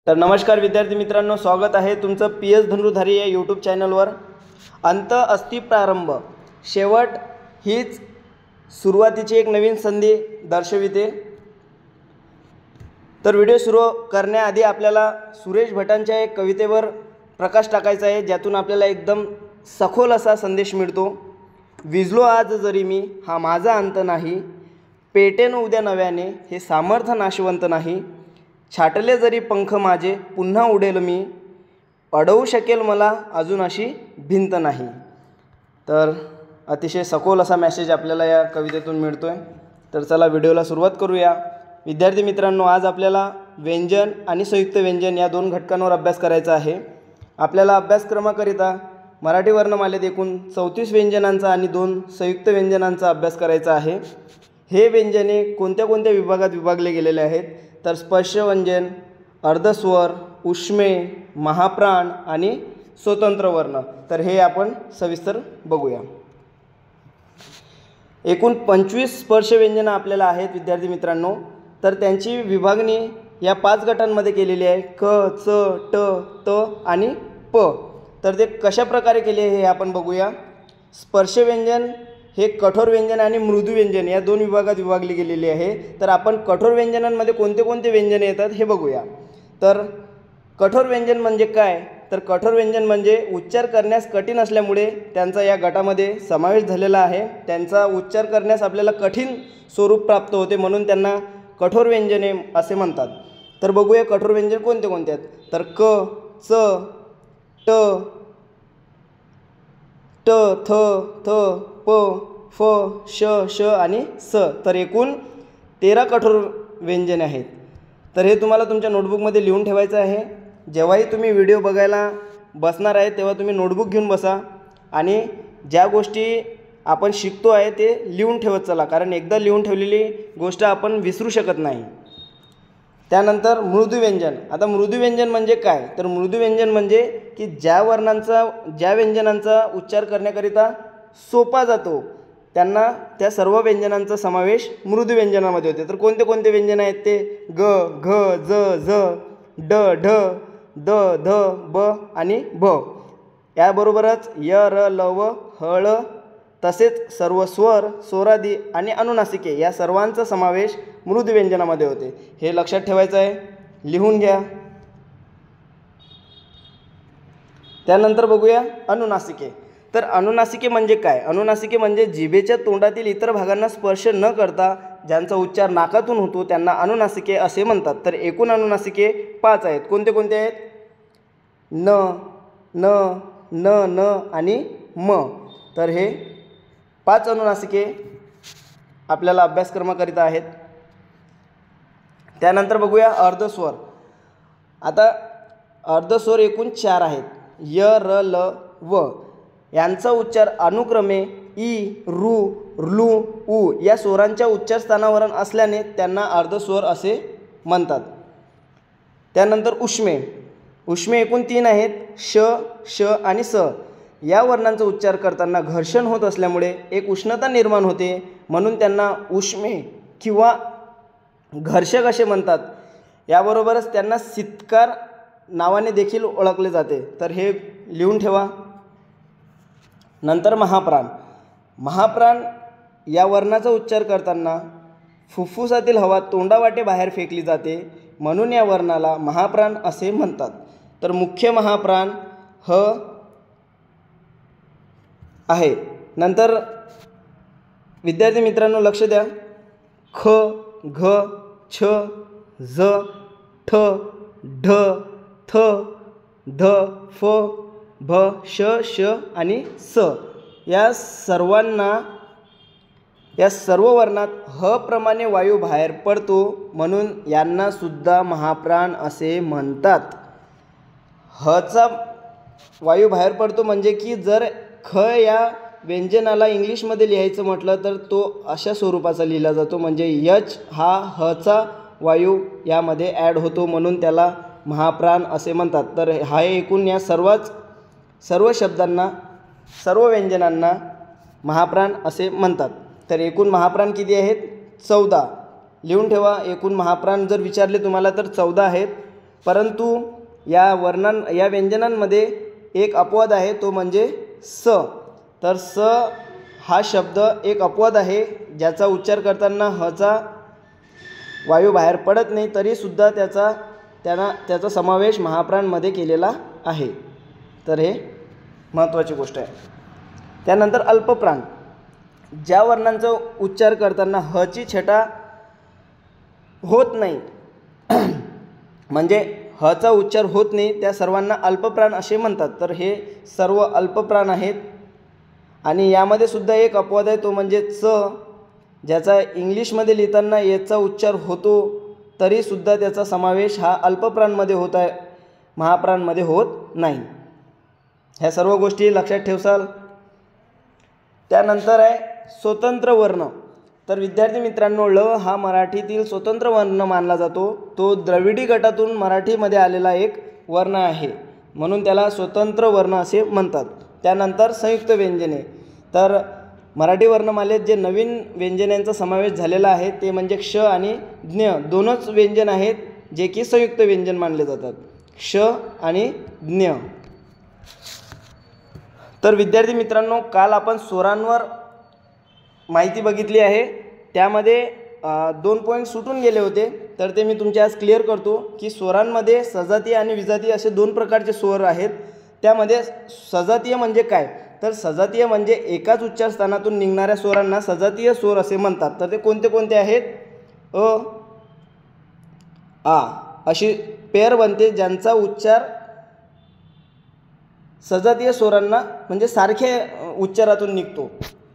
तर नमस्कार विद्यार्थी मित्रांनो, स्वागत आहे तुमचं PS धनुर्धारी या यूट्यूब चॅनलवर। अंत अस्ति प्रारंभ, शेवट हीच सुरुवातीची एक नवीन संधी दर्शविते। तर व्हिडिओ सुरू करण्याआधी आपल्याला सुरेश भटांच्या एक कवितेवर प्रकाश टाकायचा आहे, ज्यातून आपल्याला एकदम सखोल असा संदेश मिळतो। विजलो आज जरी मी, हा माझा अंत नाही, पेटेन उद्या नव्याने, हे सामर्थ्य नाशवंत नाही। छाटले जरी पंख माझे, पुन्हा उडेल मी, अडवू शकेल मला अजून अशी भिंत नाही। तर अतिशय सखोल असा मेसेज आपल्याला या कवितेतून मिळतोय। तर चला व्हिडिओला सुरुवात करूया। विद्यार्थी मित्रांनो, आज आपल्याला व्यंजन आणि संयुक्त व्यंजन या दोन घटकांवर अभ्यास करायचा आहे। आपल्याला अभ्यासक्रमाकरिता मराठी वर्णमालेत एकूण 34 व्यंजनांचा आणि 2 संयुक्त व्यंजनांचा अभ्यास करायचा आहे। हे व्यंजने कोणत्या कोणत्या विभागात विभागले गेलेले आहेत? तर स्पर्श व्यंजन, अर्धस्वर, उष्मे, महाप्राण आणि स्वतंत्र वर्ण। तर हे आपण सविस्तर बघूया। एकूण 25 स्पर्श व्यंजन आपल्याला आहेत विद्यार्थी मित्रांनो। तर त्यांची विभागणी या 5 गटांमध्ये केलेली आहे, क, च, ट, त आणि प। तर ते कशा प्रकारे केले हे आपण बघूया। स्पर्श व्यंजन हे कठोर व्यंजन आणि मृदू व्यंजन या 2 विभागात विभागली गेलेली आहे। तर आपण कठोर व्यंजनांमध्ये कोणते कोणते व्यंजने येतात हे बघूया। तर कठोर व्यंजन म्हणजे काय? तर कठोर व्यंजन म्हणजे उच्चार करण्यास कठीण असल्यामुळे त्यांचा या गटामध्ये समावेश झालेला आहे। त्यांचा उच्चार करण्यास आपल्याला कठीण स्वरूप प्राप्त होते, म्हणून त्यांना कठोर व्यंजने असे म्हणतात। तर बघूया कठोर व्यंजन कोणते कोणते आहेत। तर क, च, ट, ट, थ, थ, प, फ, श, श आणि स। तर एकूण 13 कठोर व्यंजने आहेत। तर हे तुम्हाला तुमच्या नोटबुकमध्ये लिहून ठेवायचं आहे। जेव्हाही तुम्ही व्हिडिओ बघायला बसणार आहे तेव्हा तुम्ही नोटबुक घेऊन बसा आणि ज्या गोष्टी आपण शिकतो आहे ते लिहून ठेवत चला, कारण एकदा लिहून ठेवलेली गोष्ट आपण विसरू शकत नाही। त्यानंतर मृदू व्यंजन। आता मृदू व्यंजन म्हणजे काय? तर मृदू व्यंजन म्हणजे की ज्या व्यंजनांचा उच्चार करण्याकरिता सोपा जातो त्यांना त्या सर्व व्यंजनांचा समावेश मृदू व्यंजनामध्ये होते। तर कोणते कोणते व्यंजन आहेत ते? ग, घ, ज, झ, ड, ढ, द, ध, ब आणि भ। याबरोबरच य, र, ल, व, ह, ळ तसेच सर्व स्वर, स्वरादी आणि अनुनासिके या सर्वांचा समावेश मृदू व्यंजनामध्ये होते। हे लक्षात ठेवायचं आहे, लिहून घ्या। त्यानंतर बघूया अनुनासिके। तर अनुनासिके म्हणजे काय? अनुनासिके म्हणजे जिभेच्या तोंडातील इतर भागांना स्पर्श न करता ज्यांचा उच्चार नाकातून होतो त्यांना अनुनासिके असे म्हणतात। तर एकूण अनुनासिके 5 आहेत। कोणते कोणते आहेत? न, न, न, न आणि म। तर हे 5 अनुनासिके आपल्याला अभ्यासक्रमाकरिता आहेत। त्यानंतर बघूया अर्धस्वर। आता अर्धस्वर एकूण 4 आहेत, य, र, ल, व। यांचा उच्चार अनुक्रमे ई, रू, ऋ, उ या स्वरांच्या उच्चारस्थानावर असल्याने त्यांना अर्धस्वर असे म्हणतात। त्यानंतर उष्मे। उष्मे एकूण 3 आहेत, श, श आणि स। या वर्णांचा उच्चार करताना घर्षण होत असल्यामुळे एक उष्णता निर्माण होते, म्हणून त्यांना उष्मे किंवा घर्षक असे म्हणतात। याबरोबरच त्यांना सितकार नावाने देखील ओळखले जाते। तर हे लिहून ठेवा। नंतर महाप्राण। महाप्राण या वर्णाचा उच्चार करताना फुफ्फुसातील हवा तोंडावाटे बाहेर फेकली जाते, म्हणून या वर्णाला महाप्राण असे म्हणतात। तर मुख्य महाप्राण ह आहे। नंतर विद्यार्थी मित्रांनो लक्ष द्या, ख, घ, छ, झ, ठ, ढ, थ, ध, फ, भ, श, श आणि स या सर्व वर्णात ह प्रमाणे वायू बाहेर पडतो, म्हणून यांना सुद्धा महाप्राण असे म्हणतात। हचा वायू बाहेर पडतो म्हणजे की जर ख या व्यंजनाला इंग्लिशमध्ये लिहायचं म्हटलं तर तो अशा स्वरूपाचा लिहिला जातो, म्हणजे यच हा हचा वायू यामध्ये ॲड होतो, म्हणून त्याला महाप्राण असे म्हणतात। तर हा एकूण या सर्व शब्दांना, सर्व व्यंजनांना महाप्राण असे म्हणतात। तर एकूण महाप्राण किती आहेत? 14। लिहून ठेवा। एकूण महाप्राण जर विचारले तुम्हाला तर 14 आहेत। परंतु या व्यंजनांमध्ये एक अपवाद आहे, तो म्हणजे स. तर स हा शब्द एक अपवाद आहे, ज्याचा उच्चार करताना हचा वायू बाहेर पडत नाही, तरीसुद्धा त्याचा समावेश महाप्राणमध्ये केलेला आहे. तर हे महत्त्वाची गोष्ट आहे. त्यानंतर अल्पप्राण. ज्या वर्णांचा उच्चार करताना हची छटा होत नाही, म्हणजे हचा उच्चार होत नाही, त्या सर्वांना अल्पप्राण असे म्हणतात. तर हे सर्व अल्पप्राण आहेत. आणि यामध्ये सुद्धा एक अपवाद आहे, तो म्हणजे च, ज्याचा इंग्लिशमध्ये लिहिताना याचा उच्चार होतो, तरीसुद्धा त्याचा समावेश हा अल्पप्राणमध्ये होत आहे, महाप्राणमध्ये होत नाही. ह्या सर्व गोष्टी लक्षात ठेवसाल. त्यानंतर आहे स्वतंत्र वर्ण. तर विद्यार्थी मित्रांनो, ळ हा मराठीतील स्वतंत्र वर्ण मानला जातो. तो द्रविडी गटातून मराठीमध्ये आलेला एक वर्ण आहे, म्हणून त्याला स्वतंत्र वर्ण असे म्हणतात. त्यानंतर संयुक्त व्यंजने. तर मराठी वर्णमालेत जे नवीन व्यंजनांचा समावेश झालेला आहे ते म्हणजे क्ष आणि ज्ञ दोनच व्यंजन आहेत, जे की संयुक्त व्यंजन मानले जातात, क्ष आणि ज्ञ. तर विद्यार्थी मित्रांनो, काल आपण स्वरांवर माहिती बघितली आहे. त्यामध्ये 2 पॉईंट सुटून गेले होते, तर ते मी तुमच्या आज क्लिअर करतो की स्वरांमध्ये सजातीय आणि विजातीय असे 2 प्रकारचे स्वर आहेत. त्यामध्ये सजातीय म्हणजे काय, तर सजातीय म्हणजे एकाच उच्चार स्थानातून निघणाऱ्या स्वरांना सजातीय स्वर असे म्हणतात. तर ते कोणते कोणते आहेत? अ, आ अशी पेअर बनते, ज्यांचा उच्चार सजातीय स्वरांना म्हणजे सारख्या उच्चारातून निघतो.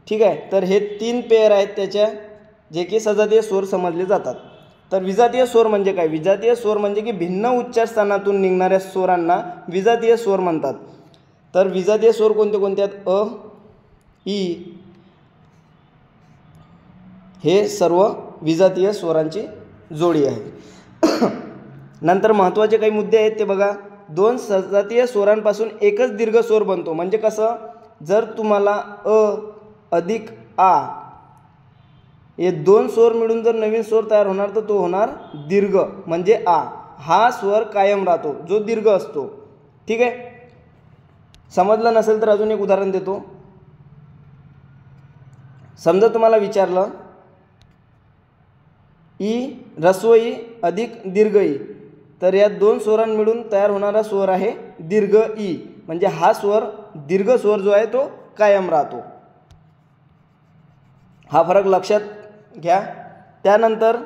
ठीक आहे. तर हे 3 पेअर आहेत त्याच्या, जे की सजातीय स्वर समजले जातात. तर विजातीय स्वर म्हणजे काय? विजातीय स्वर म्हणजे की भिन्न उच्चार स्थानातून निघणाऱ्या स्वरांना विजातीय स्वर म्हणतात. तर विजातीय स्वर कोणते कोणते आहेत? अ, ई, हे सर्व विजातीय स्वरांची जोडी आहे. नंतर महत्त्वाचे काही मुद्दे आहेत ते बघा. 2 सजातीय स्वरांपासून एकच दीर्घ स्वर बनतो. म्हणजे कसं? जर तुम्हाला अ अधिक आ हे 2 स्वर मिळून जर नवीन स्वर तयार होणार, तर तो होणार दीर्घ, म्हणजे आ. हा स्वर कायम राहतो, जो दीर्घ असतो. ठीक आहे. समजलं नसेल तर अजून एक उदाहरण देतो. समजा तुम्हाला विचारलं ई ह्रस्व ई अधिक दीर्घ ई, तर या 2 स्वरां मिळून तयार होणारा स्वर आहे दीर्घ ई, म्हणजे हा स्वर दीर्घ स्वर जो आहे तो कायम राहतो. हा फरक लक्षात घ्या. त्यानंतर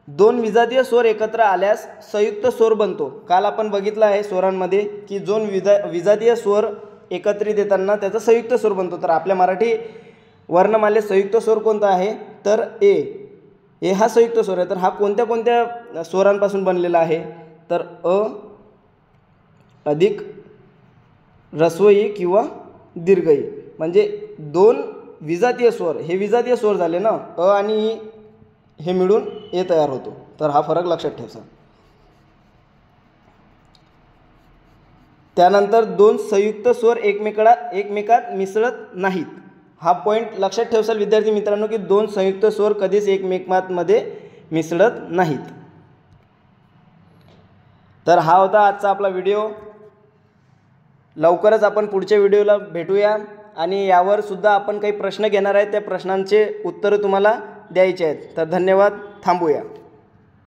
2 विजातीय स्वर एकत्र आल्यास संयुक्त स्वर बनतो. काल आपण बघितलं आहे स्वरांमध्ये की 2 विजातीय स्वर एकत्रित येताना त्याचा संयुक्त स्वर बनतो. तर आपल्या मराठी वर्णमालेत संयुक्त स्वर कोणता आहे? तर ए हा संयुक्त स्वर आहे. तर हा कोणत्या कोणत्या स्वरांपासून बनलेला आहे? तर अ अधिक ह्रस्व ई किंवा दीर्घ ई, म्हणजे 2 विजातीय स्वर, हे विजातीय स्वर झाले ना, अ आणि ई हे मिळून ए तयार होतो. तर हा फरक लक्षात ठेवा. त्यानंतर 2 संयुक्त स्वर एकमेकात मिसळत नाहीत. हा पॉईंट लक्षात ठेवसाल विद्यार्थी मित्रांनो, की 2 संयुक्त स्वर कधीच एकमेकांमध्ये मिसळत नाहीत. तर हा होता आजचा आपला व्हिडिओ. लवकरच आपण पुढच्या व्हिडिओला भेटूया आणि यावर सुद्धा आपण काही प्रश्न घेणार आहेत. त्या प्रश्नांचे उत्तरं तुम्हाला द्यायचे आहेत. तर धन्यवाद. थांबूया.